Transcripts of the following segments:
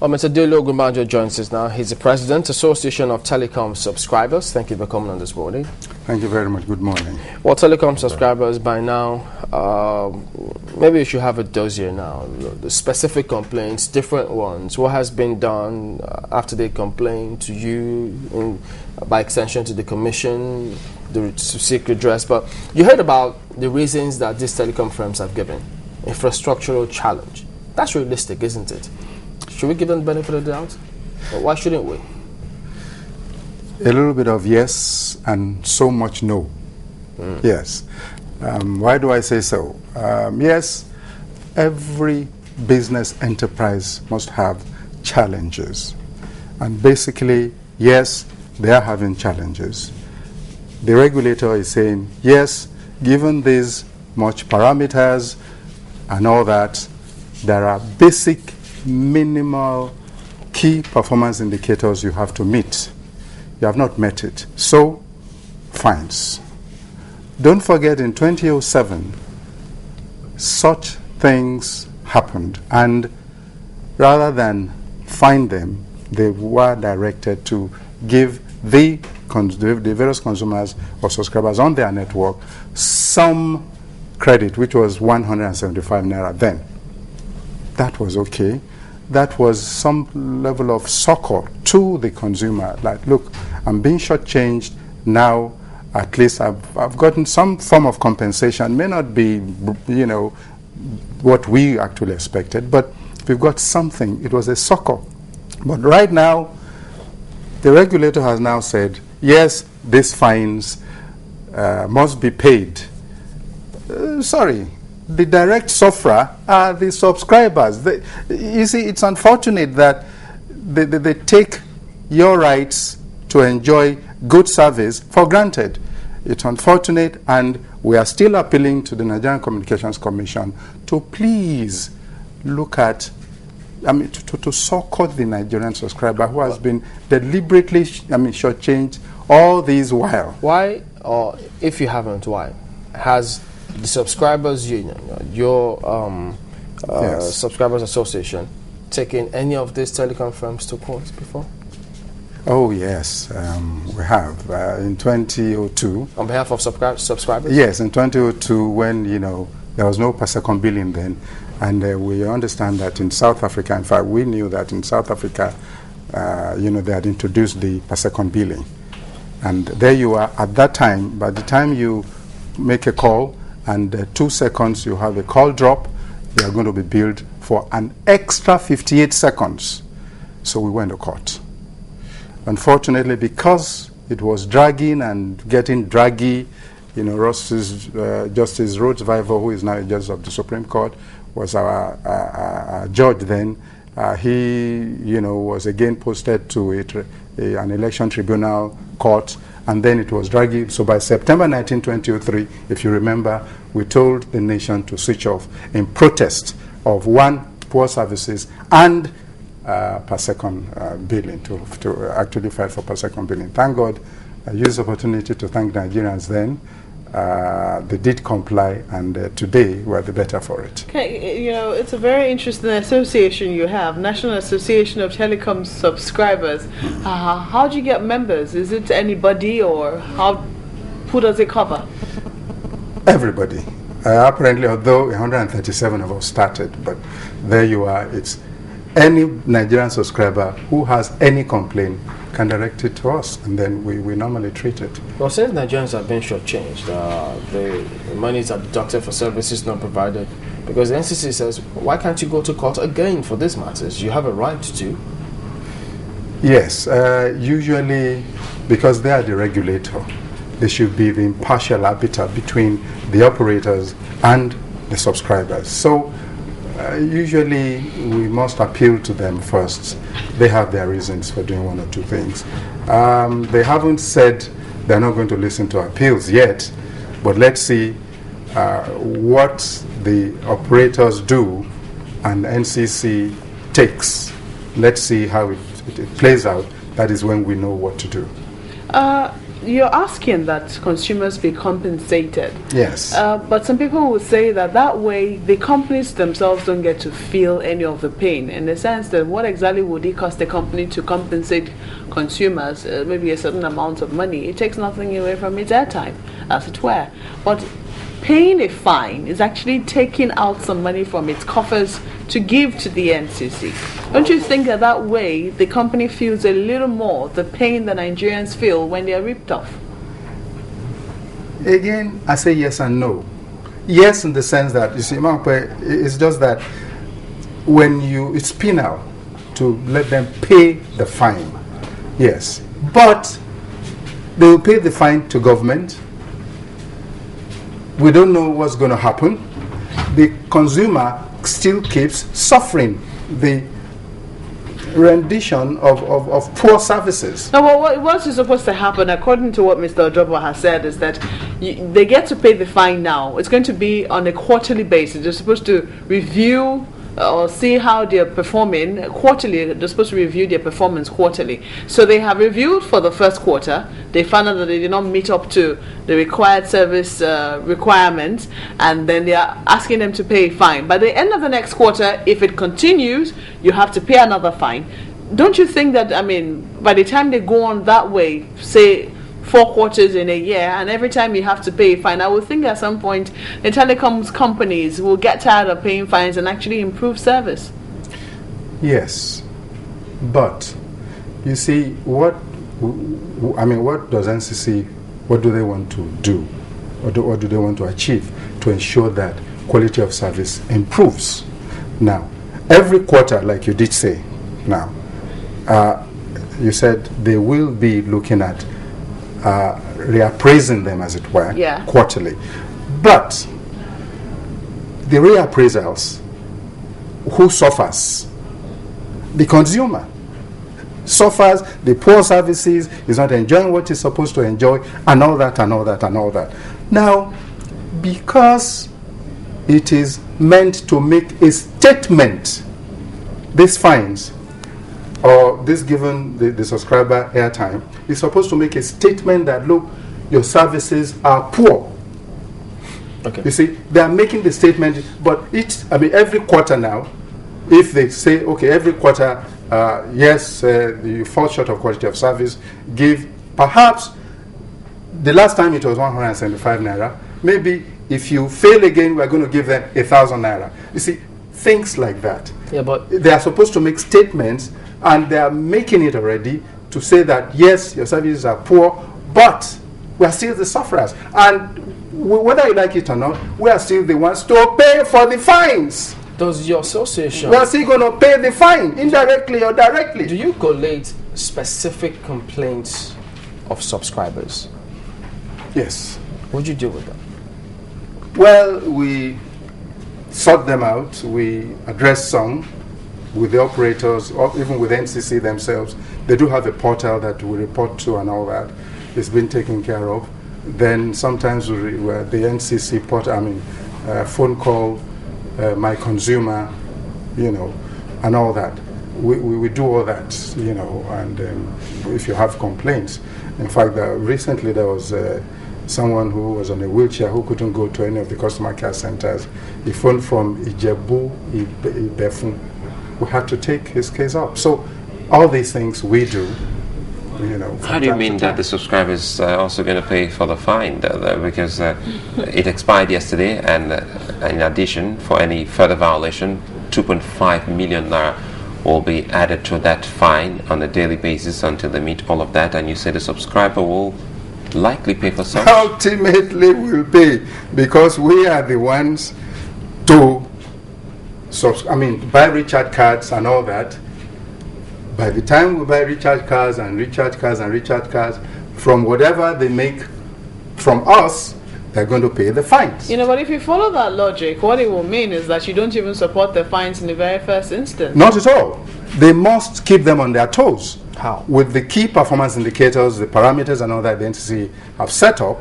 Well, Mr. Deolu Ogunbanjo joins us now. He's the President, Association of Telecoms Subscribers. Thank you for coming on this morning. Thank you very much. Good morning. Well, telecom subscribers by now, maybe you should have a dossier now. The specific complaints, different ones. What has been done after they complain to you, by extension to the Commission, the seek redress. But you heard about the reasons that these telecom firms have given. Infrastructural challenge. That's realistic, isn't it? Should we give them the benefit of the doubt? Or why shouldn't we? A little bit of yes and so much no. Yes. Why do I say so? Yes, every business enterprise must have challenges. And basically, yes, they are having challenges. The regulator is saying, yes, given these much parameters and all that, there are basic minimal key performance indicators you have to meet. You have not met it. So, fines. Don't forget, in 2007, such things happened, and rather than fine them, they were directed to give the various consumers or subscribers on their network some credit, which was 175 naira then. That was okay. That was some level of succor to the consumer. Like, look, I'm being shortchanged now. At least I've gotten some form of compensation. May not be, you know, what we actually expected, but we've got something. It was a succor. But right now, the regulator has now said, yes, these fines must be paid. Sorry. The direct sufferer are the subscribers. You see, it's unfortunate that they take your rights to enjoy good service for granted. It's unfortunate, and we are still appealing to the Nigerian Communications Commission to please look at, to succor the Nigerian subscriber who has been deliberately, shortchanged all these while. Why, or if you haven't, why has the subscribers union, your yes. subscribers association, taken any of these telecom firms to court before? Oh yes, we have in 2002. On behalf of subscribers? Yes, in 2002, when there was no per second billing then, and we understand that in South Africa, in fact, we knew that in South Africa, they had introduced the per second billing, and there you are at that time. By the time you make a call, and 2 seconds you have a call drop, you are going to be billed for an extra 58 seconds. So we went to court. Unfortunately, because it was dragging and getting draggy, Justice Rhodes Viver, who is now a judge of the Supreme Court, was our judge then. He, was again posted to an election tribunal court, and then it was draggy. So by September 19, 2003, if you remember, we told the nation to switch off in protest of poor services and per second billing, to actually fight for per second billing. Thank God, I used the opportunity to thank Nigerians then. They did comply, and today we're the better for it. Okay, it's a very interesting association you have, National Association of Telecom Subscribers. How do you get members? Is it anybody, or who does it cover? Everybody. Apparently, although 137 of us started, but there you are. It's any Nigerian subscriber who has any complaint can direct it to us, and then we normally treat it. Well, since Nigerians have been shortchanged, the monies are deducted for services not provided, because the NCC says, why can't you go to court again for these matters? You have a right to. Yes, usually because they are the regulator, they should be the impartial arbiter between the operators and the subscribers. So usually we must appeal to them first. They have their reasons for doing one or two things. They haven't said they're not going to listen to appeals yet, but let's see what the operators do and NCC takes. Let's see how it plays out. That is when we know what to do. you're asking that consumers be compensated. Yes. But some people would say that way the companies themselves don't get to feel any of the pain, in the sense that what exactly would it cost the company to compensate consumers, maybe a certain amount of money? It takes nothing away from its airtime, as it were. But paying a fine is actually taking out some money from its coffers to give to the NCC. Don't you think that way the company feels a little more the pain that Nigerians feel when they are ripped off? Again, I say yes and no. Yes, in the sense that, you see, it's just that it's penal to let them pay the fine. Yes. But they will pay the fine to government. We don't know what's going to happen. The consumer still keeps suffering the rendition of poor services. Now, what is supposed to happen, according to what Mr. Ojobo has said, is that they get to pay the fine now. It's going to be on a quarterly basis. They're supposed to review or see how they're performing quarterly. They're supposed to review their performance quarterly. So they have reviewed for the first quarter. They found out that they did not meet up to the required service requirements, and then they are asking them to pay a fine. By the end of the next quarter, if it continues, you have to pay another fine. Don't you think that, by the time they go on that way, say 4 quarters in a year, and every time you have to pay a fine, I would think at some point the telecoms companies will get tired of paying fines and actually improve service? Yes, but you see, what does NCC, what do they want to do? What do they want to achieve to ensure that quality of service improves? Now, every quarter, like you did say, now, you said they will be looking at reappraising them, as it were, quarterly. But the reappraisals, who suffers? The consumer suffers. The poor services, is not enjoying what he's supposed to enjoy, and all that, and all that, and all that. Now, because it is meant to make a statement, these fines, or this given the subscriber airtime, is supposed to make a statement that, look, your services are poor. Okay. You see, they are making the statement, but every quarter now, if they say, okay, every quarter, yes, you fall short of quality of service, give, perhaps, the last time it was 175 naira, maybe if you fail again, we're going to give them 1,000 naira. You see, things like that. Yeah, but they are supposed to make statements, and they are making it already to say that, yes, your services are poor, but we are still the sufferers. And whether you like it or not, we are still the ones to pay for the fines. Does your association... We are still going to pay the fine, indirectly or directly. Do you collate specific complaints of subscribers? Yes. What do you do with them? Well, we sort them out. We address some with the operators, or even with NCC themselves. They do have a portal that we report to and all that. It's been taken care of. Then sometimes the NCC portal, phone call, my consumer, and all that. We do all that, and if you have complaints. In fact, recently there was someone who was on a wheelchair who couldn't go to any of the customer care centers. He phoned from Ijebu, Ibefun. We had to take his case up. So all these things we do. How do you mean that the subscribers are also going to pay for the fine? Because it expired yesterday, and in addition, for any further violation, 2.5 million naira will be added to that fine on a daily basis until they meet all of that. And you say the subscriber will likely pay for some? Ultimately, we'll pay, because we are the ones to buy recharge cards and all that. By the time we buy recharge cards and recharge cards and recharge cards, from whatever they make from us, they're going to pay the fines. But if you follow that logic, what it will mean is that you don't even support the fines in the very first instance. Not at all. They must keep them on their toes. How? With the key performance indicators, the parameters and all that the NCC have set up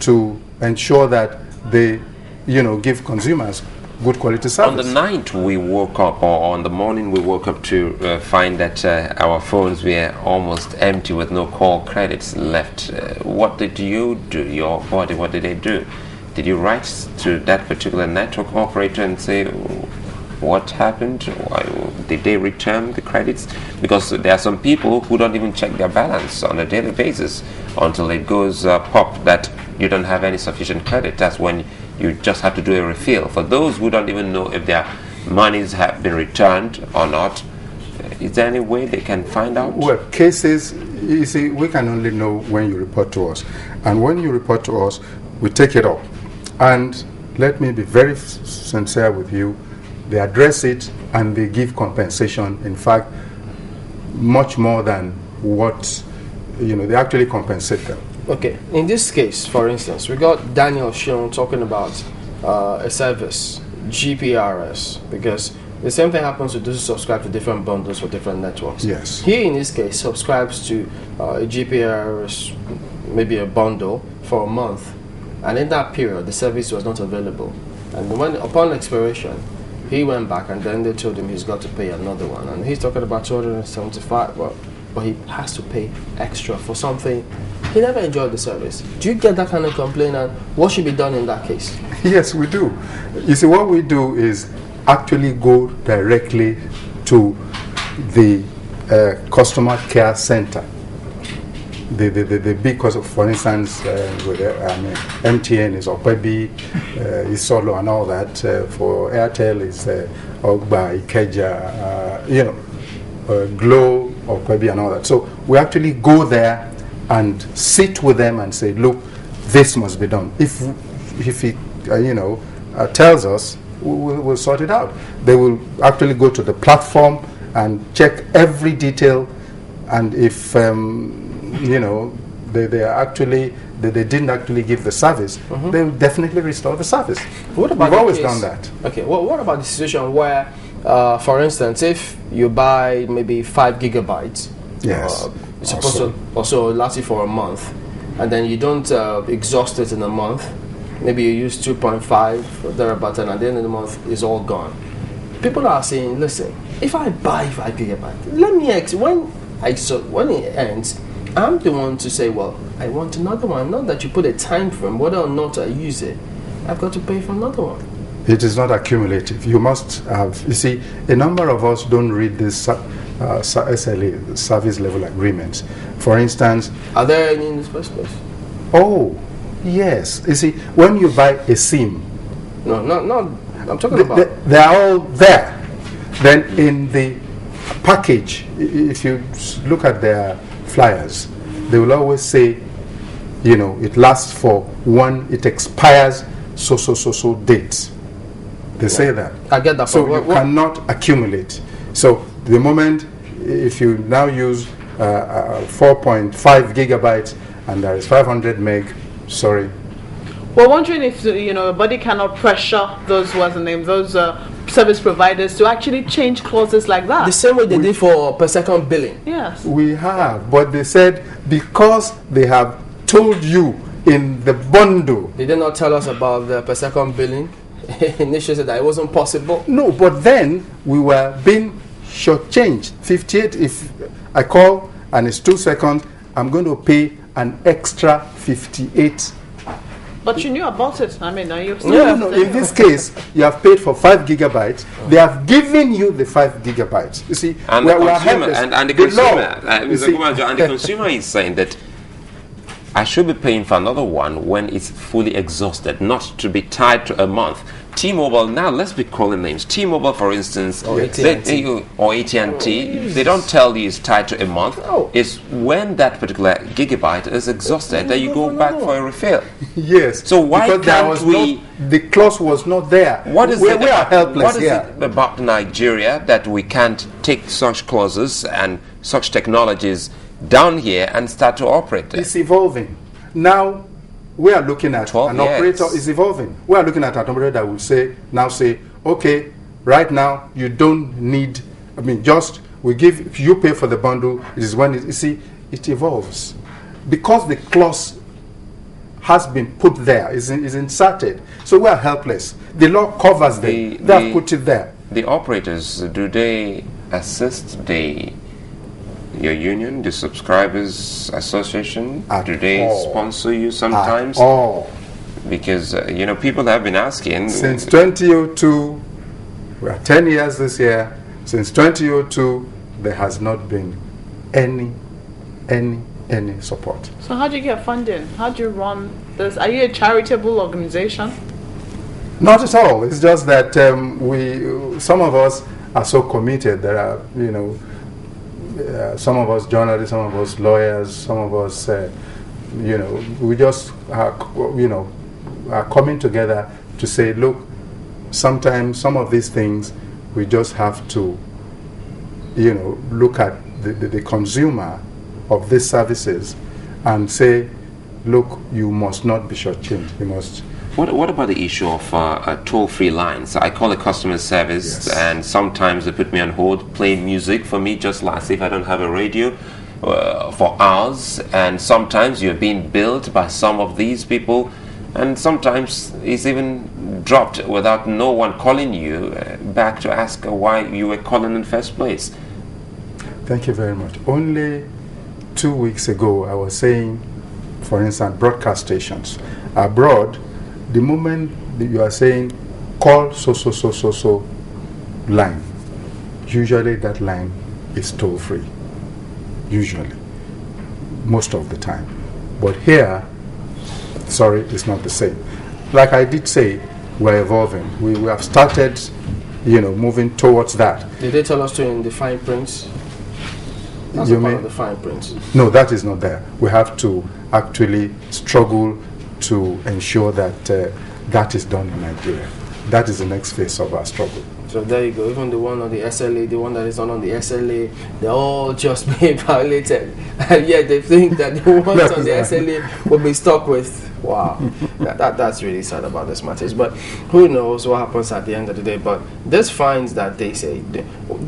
to ensure that they, give consumers good quality service. On the night we woke up, or on the morning we woke up to find that our phones were almost empty with no call credits left. What did you do? Your body, what did they do? Did you write to that particular network operator and say what happened? Why, did they return the credits? Because there are some people who don't even check their balance on a daily basis until it goes pop that you don't have any sufficient credit. That's when you just have to do a refill. For those who don't even know if their monies have been returned or not, is there any way they can find out? Well, cases, you see, we can only know when you report to us. And when you report to us, we take it up. And let me be very sincere with you, they address it and they give compensation. In fact, much more than what, they actually compensate them. Okay, in this case, for instance, we got Daniel Sean talking about a service, GPRS, because the same thing happens to those who subscribe to different bundles for different networks. Yes. He, in this case, subscribes to a GPRS, maybe a bundle for a month, and in that period, the service was not available. And when, upon expiration, he went back, and then they told him he's got to pay another one, and he's talking about 275. Well, but he has to pay extra for something. He never enjoyed the service. Do you get that kind of complaint, and what should be done in that case? Yes, we do. You see, what we do is actually go directly to the customer care center. The big, for instance, MTN is Okwebi, is Solo and all that. For Airtel is Ogba, Ikeja, Glow, Okwebi and all that. So we actually go there and sit with them and say, look, this must be done. If it tells us, we'll sort it out. They will actually go to the platform and check every detail, and if they didn't actually give the service, they will definitely restore the service. What about We've always done that. Okay, well, what about the situation where, for instance, if you buy maybe 5 gigabytes, yes, it's supposed to also last you for a month, and then you don't exhaust it in a month, maybe you use 2.5 or thereabout, and at the end of the month it's all gone. People are saying, listen, if I buy 5 gigabytes, let me when it ends, I'm the one to say, well, I want another one. Not that you put a time frame, whether or not I use it, I've got to pay for another one. It is not accumulative. You must have, you see, a number of us don't read this SLA, service level agreements. For instance, are there any in this first place? Oh, yes. You see, when you buy a SIM, no, I'm talking about. They are all there. Then in the package, if you look at their flyers, they will always say, it lasts for it expires so dates. They say that. I get that. So you cannot accumulate. So the moment, if you now use 4.5 gigabytes and there is 500 meg, sorry. We're wondering if a body cannot pressure those service providers to actually change clauses like that. The same way they did for per second billing. Yes. We have, but they said because they have told you in the bundle. They did not tell us about the per second billing. Initially said that it wasn't possible. No, but then we were being shortchanged. 58, if I call and it's 2 seconds, I'm going to pay an extra 58. But you knew about it. I mean, are you still No. In this case, you have paid for 5 gigabytes. They have given you the 5 gigabytes. You see, and the consumer is saying that I should be paying for another one when it's fully exhausted, not to be tied to a month. T-Mobile, now let's be calling names. T-Mobile, for instance, or AT&T, they don't tell you it's tied to a month. Oh. It's when that particular gigabyte is exhausted that you go back for a refill. Yes. So why can't we... the clause was not there. We are helpless. What is it about Nigeria that we can't take such clauses and such technologies down here and start to operate there? It's evolving. Now, we are looking at an operator is evolving. We are looking at an operator that will say, okay, right now you don't need, we give, you pay for the bundle, it is when it evolves. Because the clause has been put there, is inserted. So we are helpless. The law covers them. They have put it there. The operators, do they assist your union, the subscribers association? Do they sponsor you sometimes? At all. Because people have been asking since 2002. We are 10 years this year. Since 2002, there has not been any support. So how do you get funding? How do you run this? Are you a charitable organization? Not at all. It's just that some of us are so committed. There are, some of us journalists, some of us lawyers, some of us, we just are coming together to say, look, sometimes some of these things we just have to, look at the consumer of these services and say, look, you must not be shortchanged. You must. What about the issue of toll-free lines? I call it customer service, yes, and sometimes they put me on hold, play music for me just as if I don't have a radio for hours, and sometimes you're being billed by some of these people, and sometimes it's even dropped without no one calling you back to ask why you were calling in the first place. Thank you very much. Only 2 weeks ago, I was saying, for instance, broadcast stations abroad, the moment you are saying, call so line, usually that line is toll-free, usually, most of the time. But here, sorry, it's not the same. Like I did say, we're evolving. We have started, moving towards that. Did they tell us to in the fine print? That's part of the fine print. No, that is not there. We have to actually struggle to ensure that that is done in Nigeria. That is the next phase of our struggle. So there you go. Even the one on the SLA, the one that is done on the SLA, they're all just being violated. And yet they think that the ones on the SLA will be stuck with. Wow. That's really sad about this matters. But who knows what happens at the end of the day. But these fines that they say,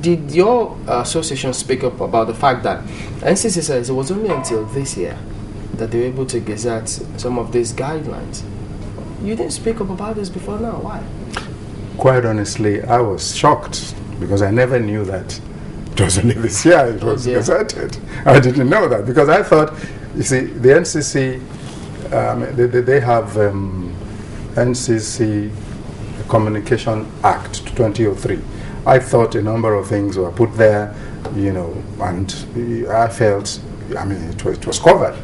did your association speak up about the fact that NCC says it was only until this year that they were able to gazette some of these guidelines? You didn't speak up about this before now. Why? Quite honestly, I was shocked because I never knew that it was only this year it was gazetted. I didn't know that because I thought, you see, the NCC, they have NCC Communication Act 2003. I thought a number of things were put there, and I felt, it was covered.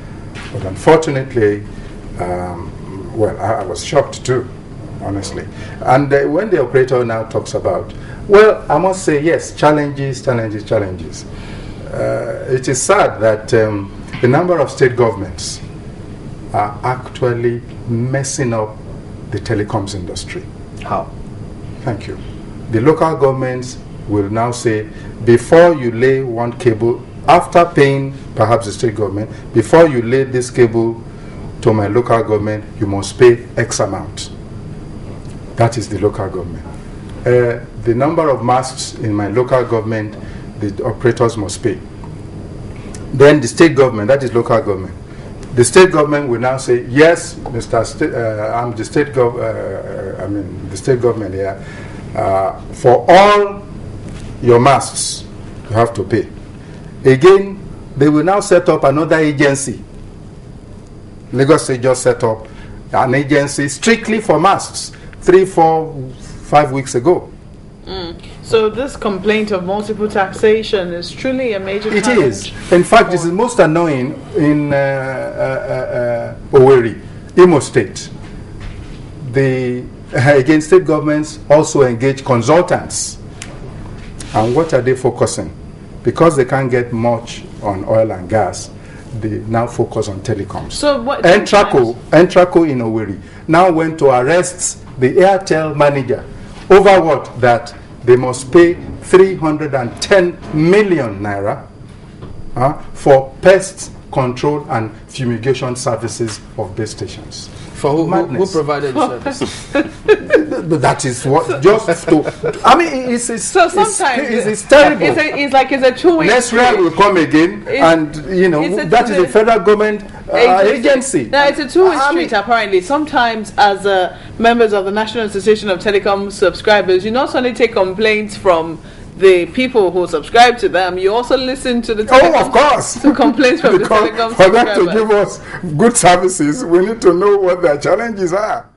But unfortunately, I was shocked too, honestly. And when the operator now talks about, well, I must say, yes, challenges. It is sad that the number of state governments are actually messing up the telecoms industry. How? Thank you. The local governments will now say, before you lay one cable, after paying perhaps the state government, before you lay this cable to my local government, you must pay X amount. That is the local government. The number of masts in my local government, the operators must pay. Then the state government, that is local government. The state government will now say, yes, I'm the state the state government here. For all your masts, you have to pay. Again, they will now set up another agency. Lagos State just set up an agency strictly for masts 3, 4, 5 weeks ago. So this complaint of multiple taxation is truly a major challenge. It is. In fact, this is most annoying in Owerri, Imo State. Again, state governments also engage consultants. And what are they focusing? Because they can't get much on oil and gas, they now focus on telecoms. So what? Entraco in Owerri now went to arrest the Airtel manager over what? That they must pay 310 million naira for pests control and fumigation services of base stations. For who Madness. provided the service? But that is what just to. I mean, it's So sometimes it's terrible. It's a two-way Next year street. will come again, and that is a federal government agency. No, it's a two-way I street. mean, Apparently, sometimes as members of the National Association of Telecoms subscribers, you not only take complaints from the people who subscribe to them, you also listen to the of course. to complaints from the Because telecom for them subscribers. to give us good services, we need to know what their challenges are.